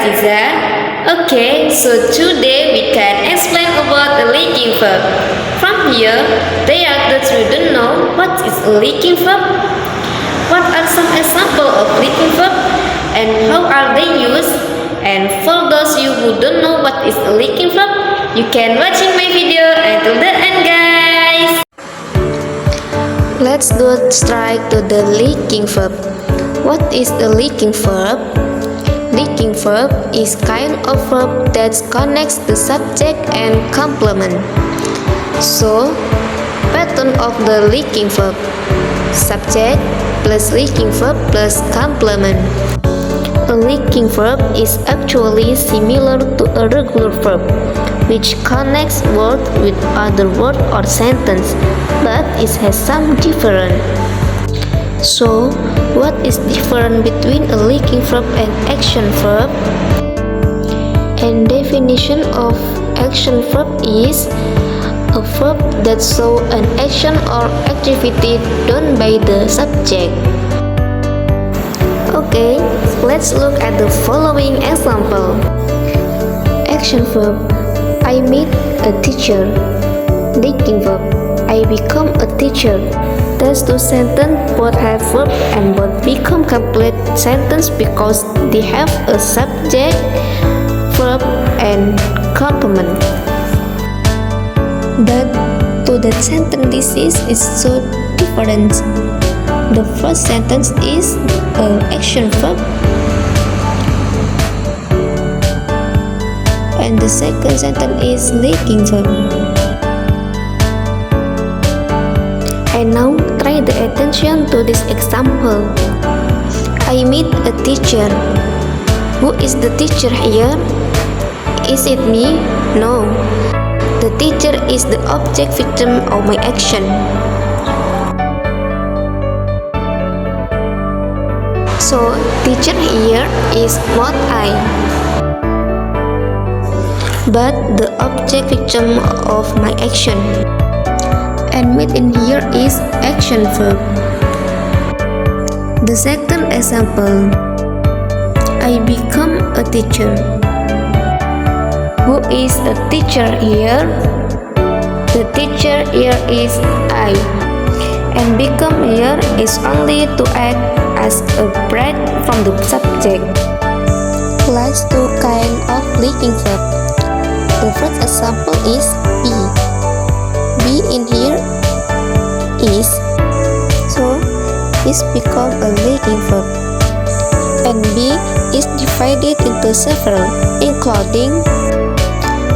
Aziza. Okay, so today we can explain about a leaking verb. From here, there are those who don't know what is a leaking verb. What are some examples of leaking verb and how are they used? And for those you who don't know what is a leaking verb, you can watching my video until the end, guys. Let's go straight to the leaking verb. What is a leaking verb? Leaking verb is kind of verb that connects the subject and complement. So, pattern of the leaking verb: subject plus leaking verb plus complement. A leaking verb is actually similar to a regular verb, which connects word with other word or sentence, but it has some difference. So, what is different between a leaking verb and action verb? And definition of action verb is a verb that shows an action or activity done by the subject. Okay, let's look at the following example. Action verb: I meet a teacher. Leaking verb: I become a teacher. These two sentences both have verb and both become complete sentence because they have a subject, verb, and complement. But to that sentence this is so different. The first sentence is an action verb, and the second sentence is leaking verb. And now try the attention to this example. I meet a teacher. Who is the teacher here? Is it me? No. The teacher is the object victim of my action. So, teacher here is not I, but the object victim of my action. And meet in here is action verb. The second example: I become a teacher. Who is a teacher here? The teacher here is I. And become here is only to act as a break from the subject. Let's do kind of leaking verb. The first example is be. Be in here is, so this become a leaking verb. And be is divided into several, including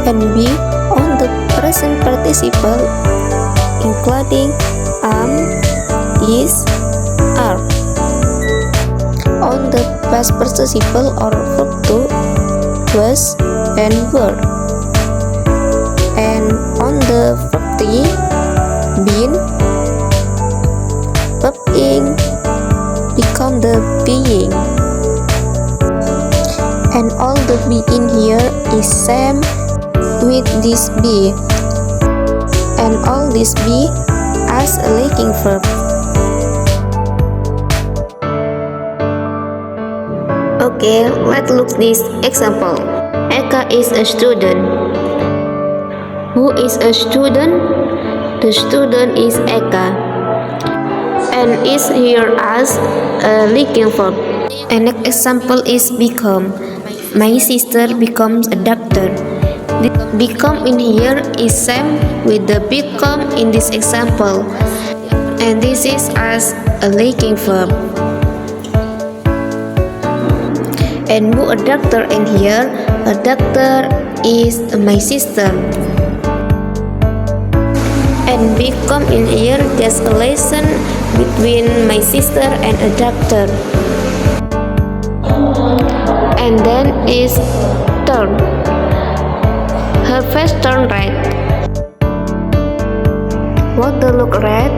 and be on the present participle, including am, is, are. On the past participle or verb to, was, and were. And on the verb three, been, verb ing, become the being. And all the be in here is same with this be. And all this be as a leaking verb. Okay, let's look this example. Eka is a student. Who is a student? The student is Eka, and is here as a leaking verb. And next example is become. My sister becomes a doctor. The become in here is same with the become in this example, and this is as a leaking verb. And who a doctor in here? A doctor is my sister. And become in here there's a relation between my sister and a doctor. And then is turn. Her face turned red. What the look red?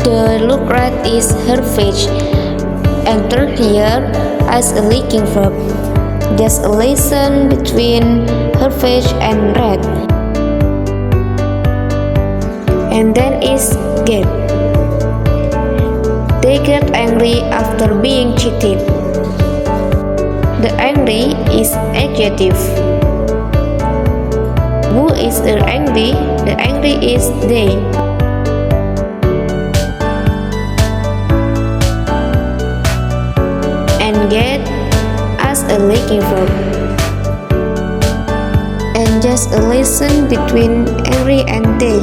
The look red is her face. And turn here as a leaking verb. There's a relation between her face and red. And then is get. They get angry after being cheated. The angry is adjective. Who is angry? The angry is they. And get as a leading verb. And just a lesson between angry and they.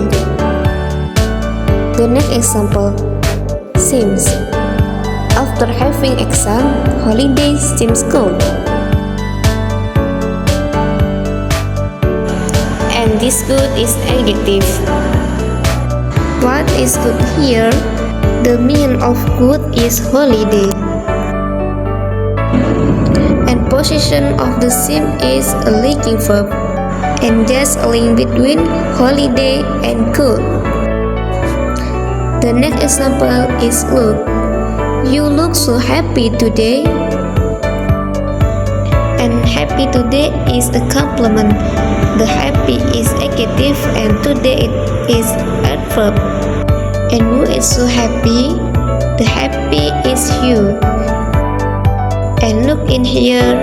The next example seems. After having exam, holiday seems good. And this good is adjective. What is good here? The meaning of good is holiday. And position of the seem is a leading verb. And just a link between holiday and good. The next example is look. You look so happy today. And happy today is a compliment. The happy is adjective and today it is adverb. And who is so happy? The happy is you. And look in here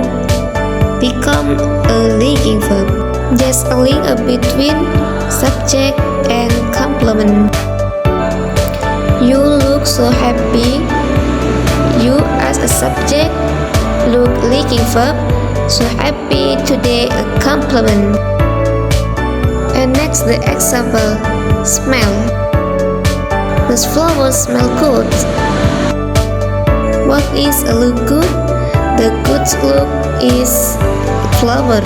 become a leading verb. Just a link between subject and complement. You look so happy. You as a subject, look leading verb, so happy today a complement. And next the example, smell. The flowers smell good. What is a look good? The good look is flower.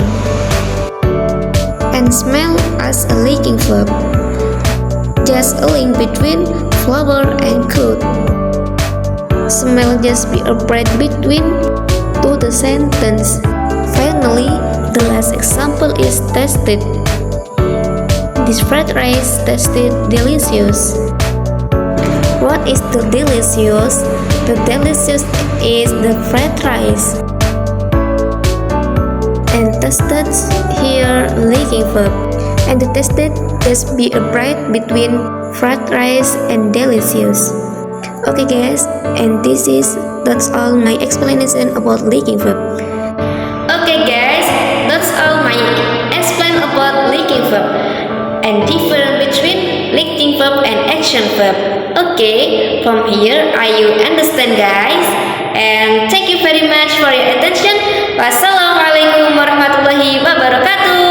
And smell as a leading verb. Just a link between flower and good. Smell just be a break between to the sentence. Finally, the last example is tasted. This fried rice tasted delicious. What is the delicious? The delicious is the fried rice. And tasted here leading verb. And the tasted just be a break between fried rice and delicious. Okay guys, and that's all my explanation about leading verb. Okay guys, that's all my explain about leading verb and difference between leading verb and action verb. Okay, from here are you understand guys? And thank you very much for your attention. Wassalamualaikum warahmatullahi wabarakatuh.